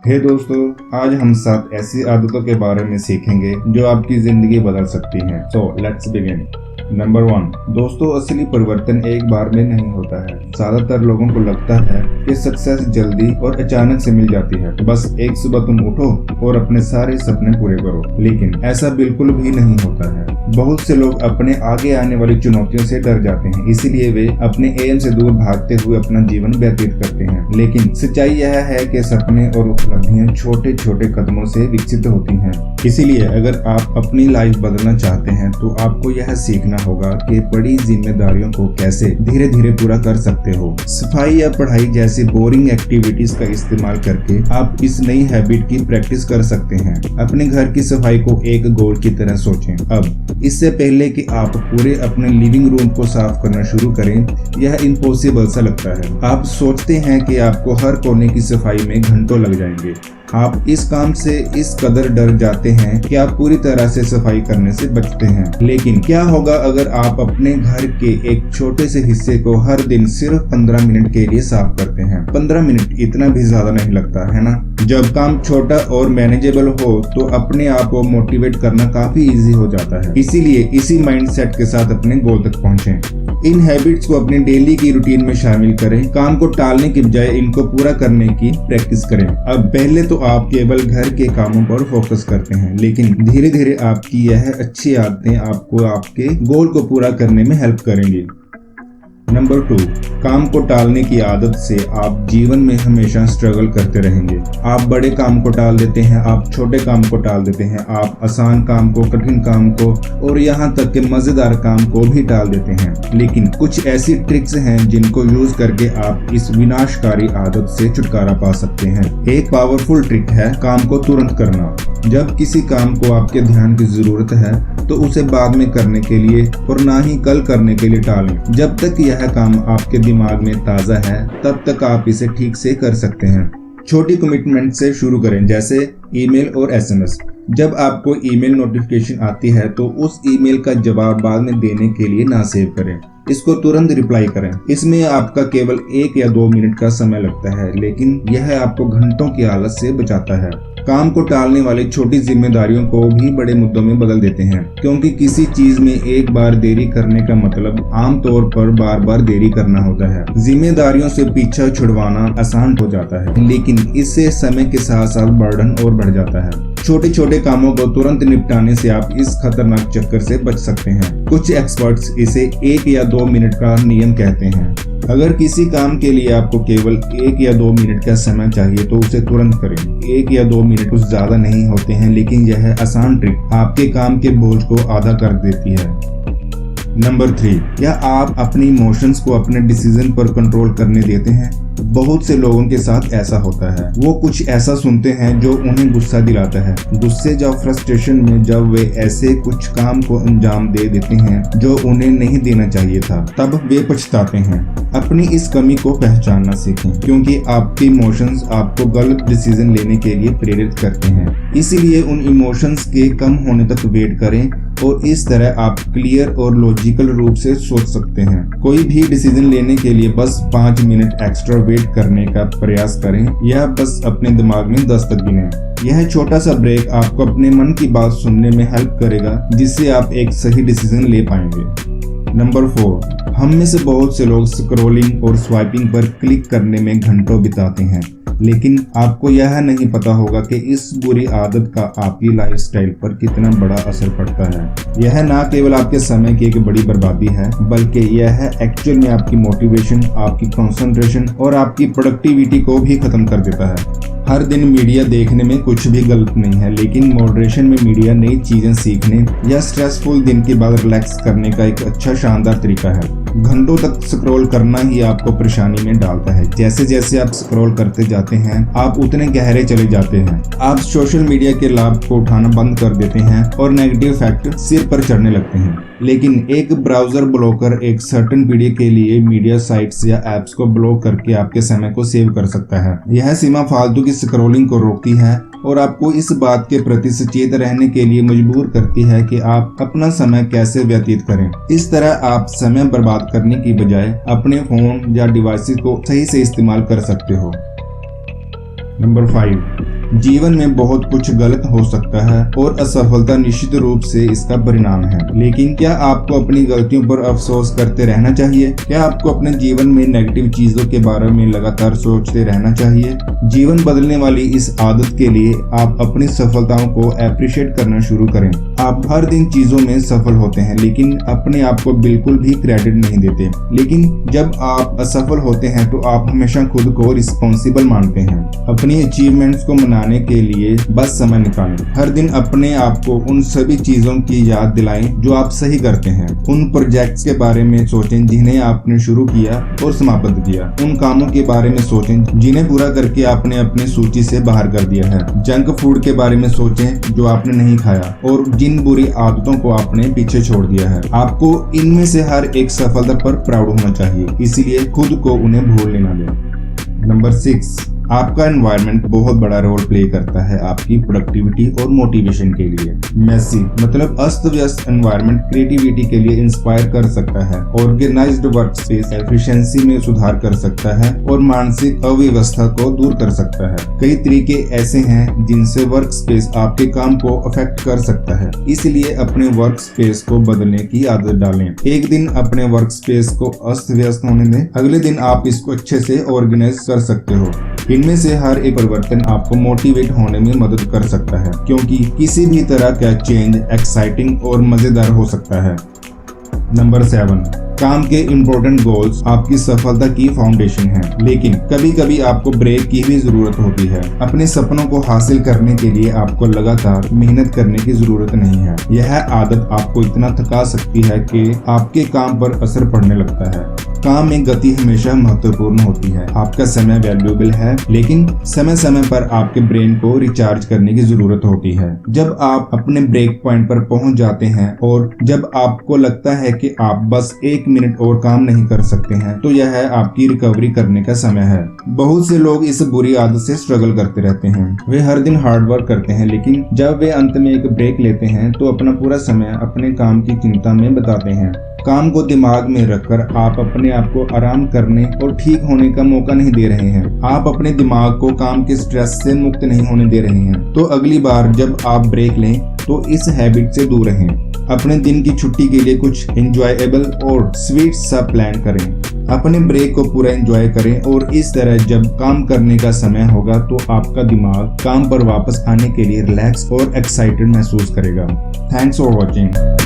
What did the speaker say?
हे दोस्तों, आज हम 7 ऐसी आदतों के बारे में सीखेंगे जो आपकी जिंदगी बदल सकती हैं। So let's begin. नंबर 1, दोस्तों असली परिवर्तन एक बार में नहीं होता है। ज्यादातर लोगों को लगता है कि सक्सेस जल्दी और अचानक से मिल जाती है। बस एक सुबह तुम उठो और अपने सारे सपने पूरे करो, लेकिन ऐसा बिल्कुल भी नहीं होता है। बहुत से लोग अपने आगे आने वाली चुनौतियों से डर जाते हैं, इसीलिए वे अपने एम से दूर भागते हुए अपना जीवन व्यतीत करते हैं। लेकिन सच्चाई यह है कि सपने और उपलब्धियां छोटे छोटे कदमों से विकसित होती हैं। इसीलिए अगर आप अपनी लाइफ बदलना चाहते हैं तो आपको यह सीखना होगा कि बड़ी जिम्मेदारियों को कैसे धीरे धीरे पूरा कर सकते हो। सफाई या पढ़ाई जैसी बोरिंग एक्टिविटीज का इस्तेमाल करके आप इस नई हैबिट की प्रैक्टिस कर सकते हैं। अपने घर की सफाई को एक गोल की तरह सोचें। अब इससे पहले कि आप पूरे अपने लिविंग रूम को साफ करना शुरू करें, यह इम्पॉसिबल सा लगता है। आप सोचते हैं कि आपको हर कोने की सफाई में घंटों लग जाएंगे। आप इस काम से इस कदर डर जाते हैं कि आप पूरी तरह से सफाई करने से बचते हैं। लेकिन क्या होगा अगर आप अपने घर के एक छोटे से हिस्से को हर दिन सिर्फ 15 मिनट के लिए साफ करते हैं? 15 मिनट इतना भी ज्यादा नहीं लगता है ना? जब काम छोटा और मैनेजेबल हो तो अपने आप को मोटिवेट करना काफी इजी हो जाता है। इसीलिए इसी माइंडसेट के साथ अपने गोल तक पहुंचें। इन हैबिट्स को अपनी डेली की रूटीन में शामिल करें। काम को टालने की बजाय इनको पूरा करने की प्रैक्टिस करें। अब पहले तो आप केवल घर के कामों पर फोकस करते हैं, लेकिन धीरे धीरे आपकी यह अच्छी आदतें आपको आपके गोल को पूरा करने में हेल्प करेंगी। नंबर 2, काम को टालने की आदत से आप जीवन में हमेशा स्ट्रगल करते रहेंगे। आप बड़े काम को टाल देते हैं, आप छोटे काम को टाल देते हैं, आप आसान काम को, कठिन काम को और यहाँ तक कि मजेदार काम को भी टाल देते हैं। लेकिन कुछ ऐसी ट्रिक्स हैं जिनको यूज करके आप इस विनाशकारी आदत से छुटकारा पा सकते हैं। एक पावरफुल ट्रिक है काम को तुरंत करना। जब किसी काम को आपके ध्यान की जरूरत है तो उसे बाद में करने के लिए और ना ही कल करने के लिए टालें। जब तक यह काम आपके दिमाग में ताज़ा है तब तक आप इसे ठीक से कर सकते हैं। छोटी कमिटमेंट से शुरू करें, जैसे ईमेल और एसएमएस। जब आपको ईमेल नोटिफिकेशन आती है तो उस ईमेल का जवाब बाद में देने के लिए ना सेव करें, इसको तुरंत रिप्लाई करें। इसमें आपका केवल 1 या 2 मिनट का समय लगता है, लेकिन यह आपको घंटों की आलस से बचाता है। काम को टालने वाली छोटी जिम्मेदारियों को भी बड़े मुद्दों में बदल देते हैं, क्योंकि किसी चीज में एक बार देरी करने का मतलब आमतौर पर बार बार देरी करना होता है। जिम्मेदारियों से पीछा छुड़वाना आसान हो जाता है, लेकिन इससे समय के साथ साथ बर्डन और बढ़ जाता है। छोटे छोटे कामों को तुरंत निपटाने से आप इस खतरनाक चक्कर से बच सकते हैं। कुछ एक्सपर्ट्स इसे 1 या 2 मिनट का नियम कहते हैं। अगर किसी काम के लिए आपको केवल 1 या 2 मिनट का समय चाहिए तो उसे तुरंत करें। 1 या 2 मिनट कुछ ज्यादा नहीं होते हैं, लेकिन यह आसान ट्रिक आपके काम के बोझ को आधा कर देती है। नंबर 3, क्या आप अपने इमोशंस को अपने डिसीजन पर कंट्रोल करने देते हैं? बहुत से लोगों के साथ ऐसा होता है। वो कुछ ऐसा सुनते हैं जो उन्हें गुस्सा दिलाता है। गुस्से या फ्रस्ट्रेशन में जब वे ऐसे कुछ काम को अंजाम दे देते हैं जो उन्हें नहीं देना चाहिए था, तब वे पछताते हैं। अपनी इस कमी को पहचानना सीखें, क्योंकि आपके इमोशंस आपको गलत डिसीजन लेने के लिए प्रेरित करते हैं। इसीलिए उन इमोशंस के कम होने तक वेट करें और इस तरह आप क्लियर और लॉजिकल रूप से सोच सकते हैं। कोई भी डिसीजन लेने के लिए बस 5 मिनट एक्स्ट्रा वेट करने का प्रयास करें या बस अपने दिमाग में 10 तक गिनें। यह छोटा सा ब्रेक आपको अपने मन की बात सुनने में हेल्प करेगा, जिससे आप एक सही डिसीजन ले पाएंगे। नंबर 4, हम में से बहुत से लोग स्क्रॉलिंग और स्वाइपिंग पर क्लिक करने में घंटों बिताते हैं, लेकिन आपको यह नहीं पता होगा कि इस बुरी आदत का आपकी लाइफस्टाइल पर कितना बड़ा असर पड़ता है। यह ना केवल आपके समय की एक बड़ी बर्बादी है, बल्कि यह एक्चुअल में आपकी मोटिवेशन, आपकी कंसंट्रेशन और आपकी प्रोडक्टिविटी को भी खत्म कर देता है। हर दिन मीडिया देखने में कुछ भी गलत नहीं है, लेकिन मॉडरेशन में मीडिया नई चीजें सीखने या स्ट्रेसफुल दिन के बाद रिलैक्स करने का एक अच्छा शानदार तरीका है। घंटों तक स्क्रॉल करना ही आपको परेशानी में डालता है। जैसे जैसे आप स्क्रॉल करते जाते हैं, आप उतने गहरे चले जाते हैं। आप सोशल मीडिया के लाभ को उठाना बंद कर देते हैं और नेगेटिव फैक्ट सिर पर चढ़ने लगते हैं। लेकिन एक ब्राउजर ब्लॉकर एक सर्टेन पीरियड के लिए मीडिया साइट्स या एप्स को ब्लॉक करके आपके समय को सेव कर सकता है। यह सीमा फालतू की स्क्रॉलिंग को रोकती है और आपको इस बात के प्रति सचेत रहने के लिए मजबूर करती है कि आप अपना समय कैसे व्यतीत करें। इस तरह आप समय बर्बाद करने की बजाय अपने फोन या डिवाइसेस को सही से इस्तेमाल कर सकते हो। नंबर 5, जीवन में बहुत कुछ गलत हो सकता है और असफलता निश्चित रूप से इसका परिणाम है, लेकिन क्या आपको अपनी गलतियों पर अफसोस करते रहना चाहिए? क्या आपको अपने जीवन में नेगेटिव चीजों के बारे में लगातार सोचते रहना चाहिए? जीवन बदलने वाली इस आदत के लिए आप अपनी सफलताओं को अप्रिशिएट करना शुरू करें। आप हर दिन चीजों में सफल होते हैं, लेकिन अपने आप को बिल्कुल भी क्रेडिट नहीं देते। लेकिन जब आप असफल होते हैं तो आप हमेशा खुद को रिस्पॉन्सिबल मानते हैं। अपनी अचीवमेंट्स को मनाने के लिए बस समय निकालें। हर दिन अपने आप को उन सभी चीजों की याद दिलाएं जो आप सही करते हैं। उन प्रोजेक्ट्स के बारे में सोचें जिन्हें आपने शुरू किया और समाप्त किया। उन कामों के बारे में सोचें जिन्हें पूरा करके आपने अपनी सूची से बाहर कर दिया है। जंक फूड के बारे में सोचें जो आपने नहीं खाया और जिन बुरी आदतों को आपने पीछे छोड़ दिया है। आपको इनमें से हर एक सफलता पर प्राउड होना चाहिए, इसलिए खुद को उन्हें भूल लेना दें। नंबर 6, आपका एनवायरनमेंट बहुत बड़ा रोल प्ले करता है आपकी प्रोडक्टिविटी और मोटिवेशन के लिए। मेसी मतलब अस्त व्यस्त एनवायरनमेंट क्रिएटिविटी के लिए इंस्पायर कर सकता है, ऑर्गेनाइज्ड वर्क स्पेस एफिशिएंसी में सुधार कर सकता है और मानसिक अव्यवस्था को दूर कर सकता है। कई तरीके ऐसे हैं जिनसे वर्क स्पेस आपके काम को अफेक्ट कर सकता है, इसलिए अपने वर्क स्पेस को बदलने की आदत डालें। एक दिन अपने वर्क स्पेस को अस्त व्यस्त होने दें, अगले दिन आप इसको अच्छे से ऑर्गेनाइज कर सकते हो। इनमें से हर एक परिवर्तन आपको मोटिवेट होने में मदद कर सकता है, क्योंकि किसी भी तरह का चेंज एक्साइटिंग और मजेदार हो सकता है। नंबर 7, काम के इम्पोर्टेंट गोल्स आपकी सफलता की फाउंडेशन है, लेकिन कभी कभी आपको ब्रेक की भी जरूरत होती है। अपने सपनों को हासिल करने के लिए आपको लगातार मेहनत करने की जरूरत नहीं है। यह आदत आपको इतना थका सकती है कि आपके काम पर असर पड़ने लगता है। काम में गति हमेशा महत्वपूर्ण होती है। आपका समय वैल्यूएबल है, लेकिन समय समय पर आपके ब्रेन को रिचार्ज करने की जरूरत होती है। जब आप अपने ब्रेक पॉइंट पर पहुंच जाते हैं और जब आपको लगता है कि आप बस 1 मिनट और काम नहीं कर सकते हैं, तो यह आपकी रिकवरी करने का समय है। बहुत से लोग इस बुरी आदत से स्ट्रगल करते रहते हैं। वे हर दिन हार्ड वर्क करते हैं, लेकिन जब वे अंत में एक ब्रेक लेते हैं तो अपना पूरा समय अपने काम की चिंता में बिताते हैं। काम को दिमाग में रखकर आप अपने आप को आराम करने और ठीक होने का मौका नहीं दे रहे हैं। आप अपने दिमाग को काम के स्ट्रेस से मुक्त नहीं होने दे रहे हैं। तो अगली बार जब आप ब्रेक लें तो इस हैबिट से दूर रहें। अपने दिन की छुट्टी के लिए कुछ एंजॉयबल और स्वीट सा प्लान करें। अपने ब्रेक को पूरा एंजॉय करें और इस तरह जब काम करने का समय होगा तो आपका दिमाग काम पर वापस आने के लिए रिलैक्स और एक्साइटेड महसूस करेगा। Thanks for watching.